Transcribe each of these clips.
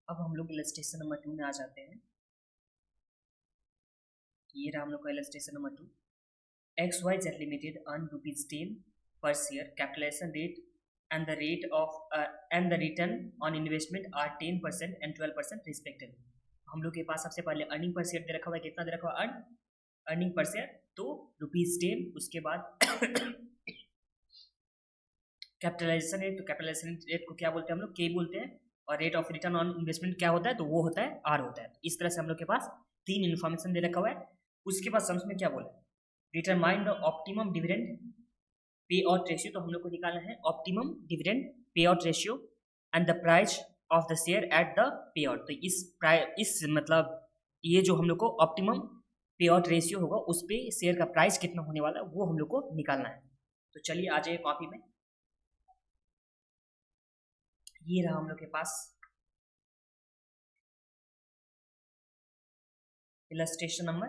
अब हम लोग इलस्ट्रेशन नंबर 2 में आ जाते हैं। ये रहा हम लोग का illustration number 2। XYZ Limited earn ₹10 per share, capitalization rate and the rate of and the return on investment are 10% and 12% respectively। हम लोग के पास सबसे पहले अर्निंग पर शेयर दे रखा हुआ है। कितना दे रखा हुआ है? अर्निंग पर शेयर तो ₹10। उसके बाद कैपिटलाइजेशन रेट, तो कैपिटलाइजेशन रेट को क्या बोलते हैं हम लोग? के बोलते हैं। और rate of return on investment क्या होता है? तो वो होता है आर होता है। इस तरह से हम लोग के पास 3 इन्फॉर्मेशन दे रखा हुआ है। उसके बाद सम्स में क्या बोला? Determine the optimum dividend pay out ratio, तो हम लोग को निकालना है optimum dividend pay out ratio and the price of the share at the pay out. तो इस मतलब ये जो हम लोग को ऑप्टिमम पे आउट रेशियो होगा उस पे शेयर का प्राइस कितना होने वाला है वो हम लोग को निकालना है। तो चलिए आ जाइए कॉपी में। ये रहा हम लोग के पास इलस्ट्रेशन नंबर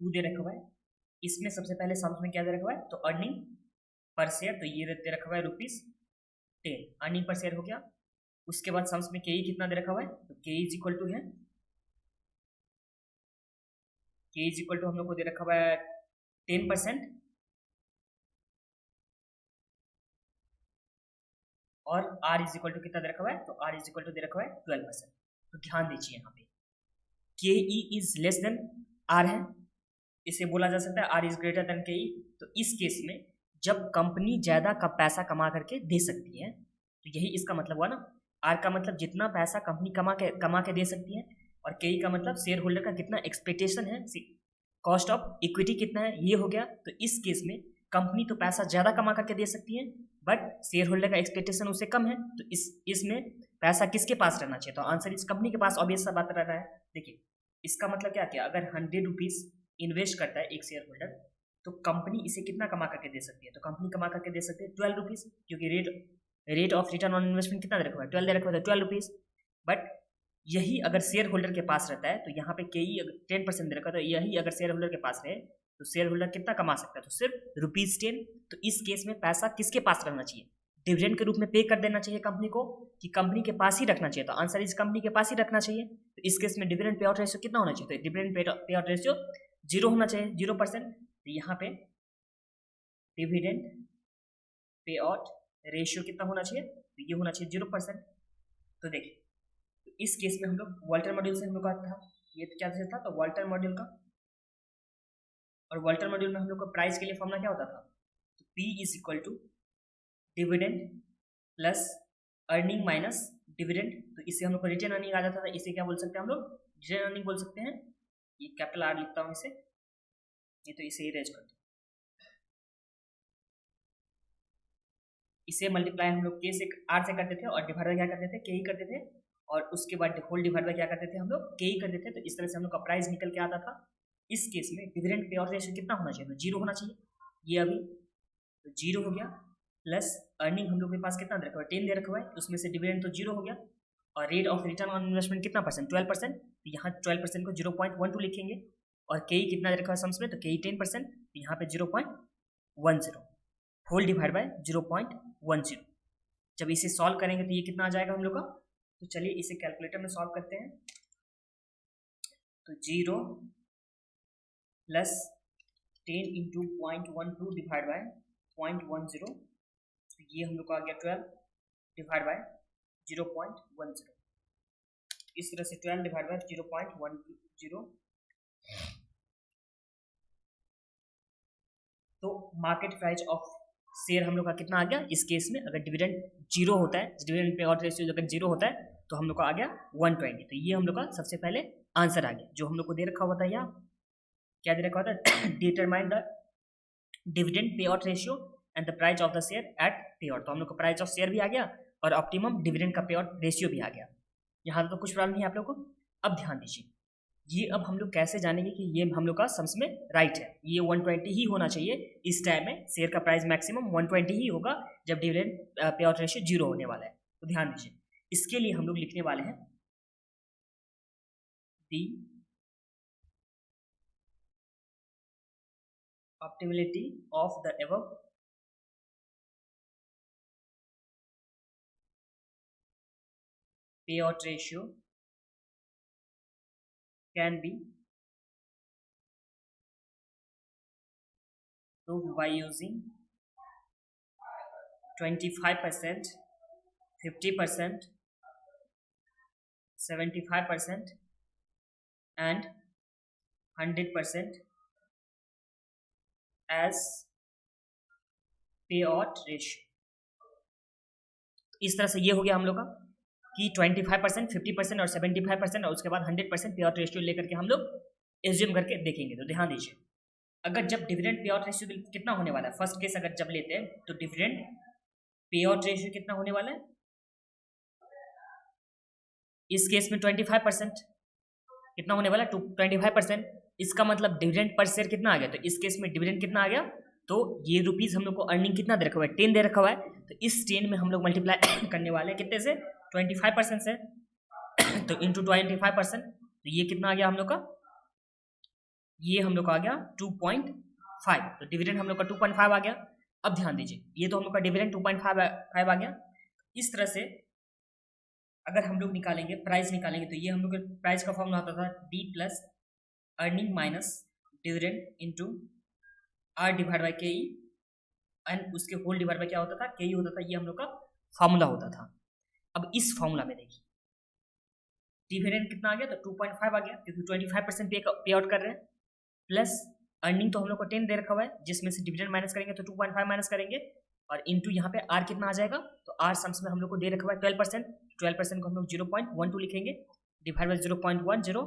2 दे रखा हुआ है। इसमें सबसे पहले सम्स में क्या दे रखा हुआ है? तो अर्निंग पर शेयर, तो ये दे रखा हुआ है ₹10 अर्निंग पर शेयर हो गया। उसके बाद सम्स में के कितना दे रखा हुआ है? तो के इज इक्वल टू है, के इज इक्वल टू हम लोग को दे रखा हुआ है 10% और आर इज इक्वल टू कितना दे रखा हुआ है? तो आर इज इक्वल टू दे रखा हुआ है 12%। तो ध्यान दीजिए यहाँ पे K E is less than R है, इसे बोला जा सकता है आर इज ग्रेटर देन के ई। तो इस केस में जब कंपनी ज्यादा का पैसा कमा करके दे सकती है तो यही इसका मतलब हुआ ना। आर का मतलब जितना पैसा कंपनी कमा के दे सकती है और के ई का मतलब शेयर होल्डर का कितना एक्सपेक्टेशन है, कॉस्ट ऑफ इक्विटी कितना है, ये हो गया। तो इस केस में कंपनी तो पैसा ज्यादा कमा करके दे सकती है बट शेयर होल्डर का एक्सपेक्टेशन उससे कम है। तो इसमें पैसा किसके पास रहना चाहिए? तो आंसर इस कंपनी के पास ऑब्वियस सा बात रह रहा है। देखिए इसका मतलब क्या किया, अगर ₹100 इन्वेस्ट करता है एक शेयर होल्डर तो कंपनी इसे कितना कमा करके दे सकती है? तो कंपनी कमा करके दे सकती है ₹12, क्योंकि rate of return on investment कितना दे रखा है? 12 दे रखा है, ₹12। बट यही अगर शेयर होल्डर के पास रहता है तो यहाँ पे के ही 10% दे रखा है, तो यही अगर शेयर होल्डर के पास रहे तो शेयर होल्डर कितना कमा सकता है? तो सिर्फ ₹10। तो इस केस में पैसा किसके पास रहना चाहिए? डिविडेंड के रूप में पे कर देना चाहिए कंपनी को, कि कंपनी के पास ही रखना चाहिए? तो आंसर इस कंपनी के पास ही रखना चाहिए। तो इस केस में डिविडेंड पे आउट रेशियो कितना होना चाहिए? तो डिविडेंड पे आउट रेशियो 0 होना चाहिए, 0%। तो यहाँ पे डिविडेंड पे आउट रेशियो कितना होना चाहिए? तो ये होना चाहिए 0%। तो देखिए तो इस केस में हम लोग वॉल्टर मॉड्यूल से हम लोग का था, ये क्या था? तो वॉल्टर मॉड्यूल का, और वॉल्टर मॉड्यूल में हम लोग का प्राइस के लिए फॉर्मूला क्या होता था? तो P is equal to dividend plus earning minus dividend. तो इससे हम लोग को रिटर्न अर्निंग आ जाता था। इसे क्या बोल सकते हैं हम लोग? रिटर्न अर्निंग बोल सकते हैं। ये कैपिटल आर लिखता हूँ इसे, ये तो इसे इरेज कर दो। इसे मल्टीप्लाई हम लोग के से आर से करते थे और डिवाइड बाय क्या करते थे? के ही करते थे। और उसके बाद होल डिवाइड बाय क्या करते थे हम लोग? के ही करते थे। तो इस तरह से हम लोग का प्राइस निकल के आता था। इस केस में डिविडेंड पे आउट रेशियो कितना होना चाहिए? तो 0 होना चाहिए। ये अभी तो 0 हो गया, प्लस अर्निंग हम लोग के पास कितना दे रखा है? 10 दे रखा हुआ है, उसमें से डिविडेंड तो 0 हो गया। और rate of return on investment कितना %? 12%। तो यहाँ 12% को 0.12 लिखेंगे। और के कितना दे रखा है सम्स में? तो के 10%, तो यहाँ पे 0.10 होल डिवाइड बाय 0.10। जब इसे सॉल्व करेंगे तो ये कितना आ जाएगा हम लोग का? तो चलिए इसे कैलकुलेटर में सॉल्व करते हैं। तो 0 प्लस 10 इंटू 0.12 डिवाइड बाय 0.10, तो ये हम लोग का आ गया 12 डिवाइड बाय 0.10। इस तरह से 12 डिवाइड बाय 0.10। तो मार्केट प्राइस ऑफ शेयर हम लोग का कितना आ गया? इस केस में अगर डिविडेंड 0 होता है, डिविडेंड पे आउट रेशियो अगर 0 होता है तो हम लोग का आ गया 120। तो ये हम लोग का सबसे पहले आंसर आ गया। जो हम लोग को दे रखा हुआ था यहाँ क्या दे रखा होता है? Determine the dividend pay out ratio and the price of the share eight पे आउट। तो हम लोग को प्राइस ऑफ शेयर भी आ गया और ऑप्टिमम डिविडेंड का पे आउट रेशियो भी आ गया। यहाँ तो कुछ प्रॉब्लम नहीं है आप लोग को। अब ध्यान दीजिए, ये अब हम लोग कैसे जानेंगे कि ये हम लोग का सम्स में राइट है? ये 120 ही होना चाहिए। इस टाइम में शेयर का प्राइस मैक्सिमम 120 ही होगा जब डिविडेंड पे आउट रेशियो 0 होने वाला है। तो ध्यान दीजिए, इसके लिए हम लोग लिखने वाले हैं the optimality of the above payout ratio can be proved by using 25%, 50%, 75% and 100% as payout ratio। इस तरह से ये हो गया हम लोग का कि 25%, 50% और 75% और उसके बाद 100% पे आउट रेशियो लेकर के हम लोग एज्यूम करके देखेंगे। तो ध्यान दीजिए, अगर जब डिविडेंड पे आउट रेशियो कितना होने वाला है, फर्स्ट केस अगर जब लेते हैं तो डिविडेंड पे आउट रेशियो कितना होने वाला है, इस केस में 25% कितना होने वाला है, 25%। इसका मतलब डिविडेंड पर शेयर कितना आ गया, तो इस केस में डिविडेंड कितना आ गया, तो ये रुपीज हम लोग को अर्निंग कितना दे रखा हुआ है, 10 दे रखा हुआ है। तो इस 10 में हम लोग मल्टीप्लाई करने वाले हैं कितने से, 25% से। तो इंटू 25%, तो ये कितना आ गया हम लोग का, ये हम लोग का आ गया 2.5। तो डिविडेंड हम लोग का 2.5 आ गया। अब ध्यान दीजिए, ये तो हम लोग का डिविडेंड 2.5 आ गया। इस तरह से अगर हम लोग निकालेंगे, प्राइस निकालेंगे, तो ये हम लोग का प्राइस का फॉर्मूला होता था D plus earning minus dividend into R divide by K E and उसके होल डिवाइड बाई क्या होता था, के ई होता था। ये हम लोग का फॉर्मूला होता था। अब इस फॉर्मूला में देखिए डिविडेंड कितना आ गया, तो 2.5 आ गया क्योंकि 25% पे आउट कर रहे हैं, प्लस अर्निंग तो हम लोग को 10 दे रखा हुआ है, जिसमें से डिविडेंड माइनस करेंगे तो 2.5 माइनस करेंगे और इंटू यहाँ पे आर कितना आ जाएगा, तो आर सम्स में हम लोग को दे रखा हुआ है 12%। 12% को हम लोग 0.12 लिखेंगे divide by 0.10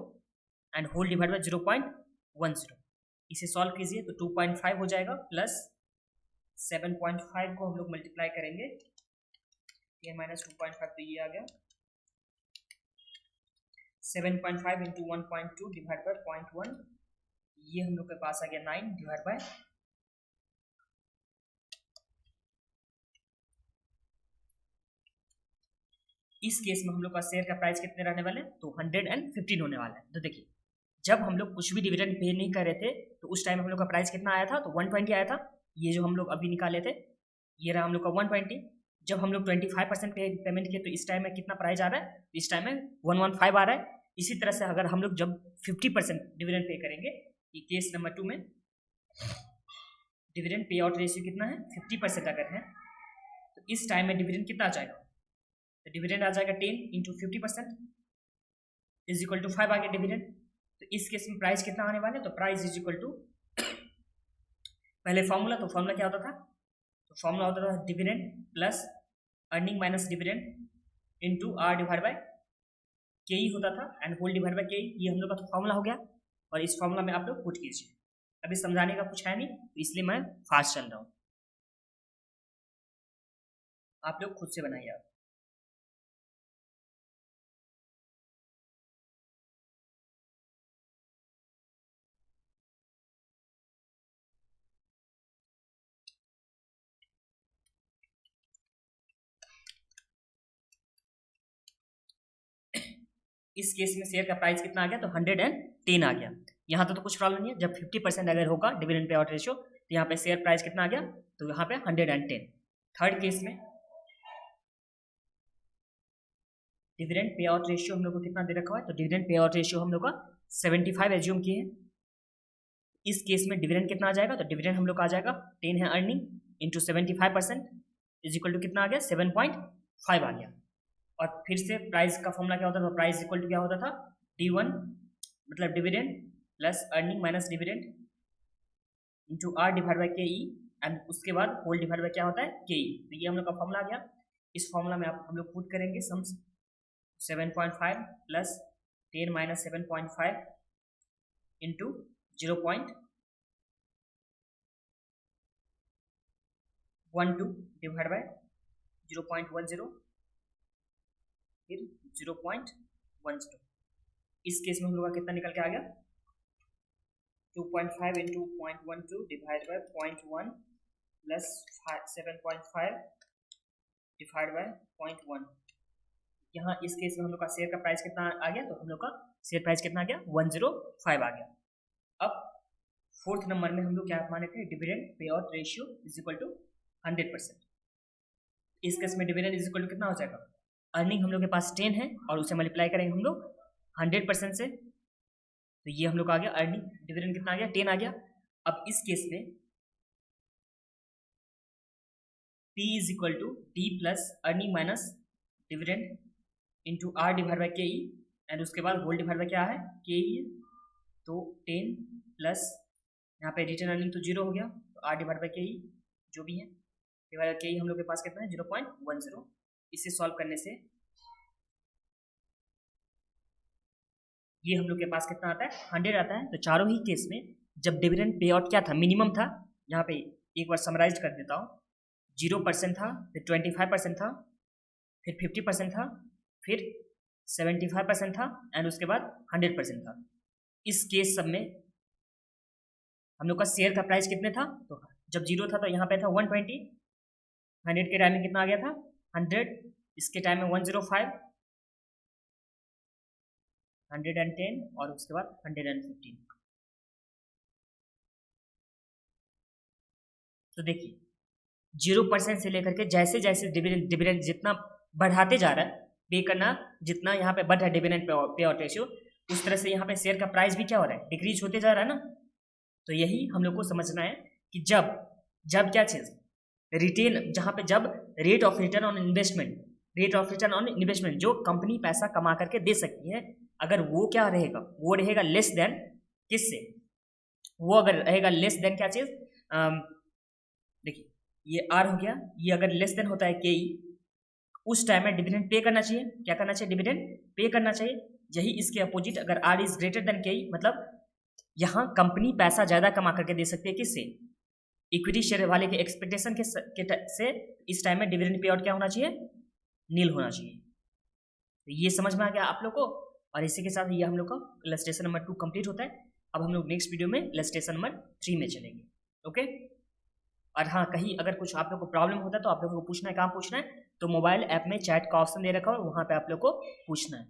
and whole divide by 0.10। इसे सॉल्व कीजिए तो 2.5 हो जाएगा प्लस 7.5 को हम लोग मल्टीप्लाई करेंगे, ये माइनस 2.5, तो ये आ गया 7.5 इंटू 1.2 डिवाइड बाई 0.1, ये हम लोग के पास आ गया 9 डिवाइड बाय, इस केस में हम लोग का शेयर का प्राइस कितने रहने वाले, तो 115 होने वाला है। तो देखिए जब हम लोग कुछ भी डिविडेंड पे नहीं कर रहे थे तो उस टाइम हम लोग का प्राइस कितना आया था, तो 120 आया था। ये जो हम लोग अभी निकाले थे ये रहा हम लोग का 120। जब हम लोग 25% पेमेंट किए तो इस टाइम में कितना प्राइस आ रहा है, इस टाइम में 115 आ रहा है। इसी तरह से अगर हम लोग जब 50% डिविडेंड पे करेंगे, ये केस नंबर 2 में डिविडेंड पे आउट रेशियो कितना है, 50% अगर है तो इस टाइम में डिविडेंड कितना आ जाएगा, तो डिविडेंड आ जाएगा 10 इंटू 50% इज इक्वल टू 5 आ गया डिविडेंड। तो इस केस में प्राइस कितना आने वाला है, तो प्राइस इज इक्वल टू पहले फॉर्मूला, तो फॉर्मूला क्या होता था, तो फॉर्मूला होता था dividend plus earning minus dividend into R divide by K E होता था and whole divide by K ई। ये हम लोग का फॉर्मूला हो गया और इस फॉर्मूला में आप लोग पुट कीजिए। अभी समझाने का कुछ है नहीं तो इसलिए मैं फास्ट चल रहा हूँ, आप लोग खुद से बनाइए। आप इस केस में शेयर का प्राइस कितना आ गया, तो 110 आ गया। यहाँ तो कुछ प्रॉब्लम नहीं है, जब 50% अगर होगा डिविडेंड पे आउट रेशियो तो यहाँ पे शेयर प्राइस कितना आ गया, तो यहाँ पे 110। थर्ड केस में डिविडेंड पे आउट रेशियो हम लोग को कितना दे रखा है, तो डिविडेंड पे आउट रेशियो हम लोग का 75 एज्यूम किए हैं। इस केस में डिविडेंड कितना आ जाएगा, तो डिविडेंड हम लोग का आ जाएगा 10 है earning into 75% is equal to कितना आ गया, 7.5 आ गया। और फिर से प्राइस का फॉर्मूला क्या होता था, प्राइस इक्वल टू क्या होता था, D1 मतलब dividend plus earning minus dividend into R divide by K E and उसके बाद होल डिवाइड बाई क्या होता है, के ई। तो ये हम लोग का फॉर्मूला आ गया। इस फॉर्मूला में आप हम लोग पुट करेंगे sums 7.5 plus 10 minus 7.5 into 0.12 divide by 0.10 फिर 0.10। इस केस में हम लोग का कितना निकल के आ गया, 2.5 into 0.12 divide by 0.1 plus 7.5 divide by 0.1। यहाँ इस केस में हम लोग का शेयर का प्राइस कितना आ गया, तो हम लोग का शेयर प्राइस कितना आ गया, 105 आ गया। अब फोर्थ नंबर में हम लोग क्या माने थे, dividend pay out ratio is equal to 100%। इस केस में डिविडेंड इज इक्वल टू कितना हो जाएगा, अर्निंग हम लोग के पास 10 है और उसे मल्टीप्लाई करेंगे हम लोग 100% से, तो ये हम लोग का आ गया अर्निंग डिविडेंड कितना आ गया 10 आ गया। अब इस केस में P is equal to T plus earning minus dividend into R divide by K E, and उसके बाद होल डिवाइड बाई क्या है के ई, तो 10 प्लस यहाँ पे रिटर्न अर्निंग तो 0 हो गया, तो आर डिवाइड बाई के ई जो भी है डिवाइड के ई हम लोग के पास कितना है 0.10। इसे सॉल्व करने से ये हम लोग के पास कितना आता है 100 आता है। तो चारों ही केस में जब डिविडेंड पे आउट क्या था मिनिमम था, यहाँ पे एक बार समराइज कर देता हूँ, 0% था, फिर 25% था, फिर 50% था, फिर 75% था, एंड उसके बाद 100% था। इस केस सब में हम लोग का शेयर का प्राइस कितने था, तो जब 0 था तो यहाँ पे था 120, 100 के टाइम में कितना आ गया था 100, इसके टाइम में 105, 110 और उसके बाद 115। तो देखिए 0% से लेकर के जैसे जैसे डिविडेंड जितना बढ़ाते जा रहा है, पे करना जितना यहाँ पे बढ़ रहा है डिविडेंड पे आउट रेशियो, उस तरह से यहाँ पे शेयर का प्राइस भी क्या हो रहा है डिक्रीज होते जा रहा है ना। तो यही हम लोग को समझना है कि जब क्या चीज़ रिटेन, जहाँ पे जब rate of return on investment जो कंपनी पैसा कमा करके दे सकती है, अगर वो क्या रहेगा, वो रहेगा लेस देन किससे, वो अगर रहेगा लेस देन क्या चीज़, देखिए ये आर हो गया, ये अगर लेस देन होता है के ई, उस टाइम में डिविडेंड पे करना चाहिए, क्या करना चाहिए डिविडेंड पे करना चाहिए। यही इसके अपोजिट अगर आर इज ग्रेटर देन के ई, मतलब यहाँ कंपनी पैसा ज़्यादा कमा करके दे सकती है किससे, इक्विटी शेयर वाले के एक्सपेक्टेशन से इस टाइम में डिविडेंड पे आउट क्या होना चाहिए, नील होना चाहिए। तो ये समझ में आ गया आप लोग को, और इसी के साथ ये हम लोग का इलस्ट्रेशन नंबर 2 कंप्लीट होता है। अब हम लोग नेक्स्ट वीडियो में इलस्ट्रेशन नंबर 3 में चलेंगे, ओके। और हाँ, कहीं अगर कुछ आप लोग को प्रॉब्लम होता है तो आप लोगों को पूछना है, कहाँ पूछना है, तो मोबाइल ऐप में चैट का ऑप्शन दे रखा है, वहाँ पे आप लोग को पूछना है।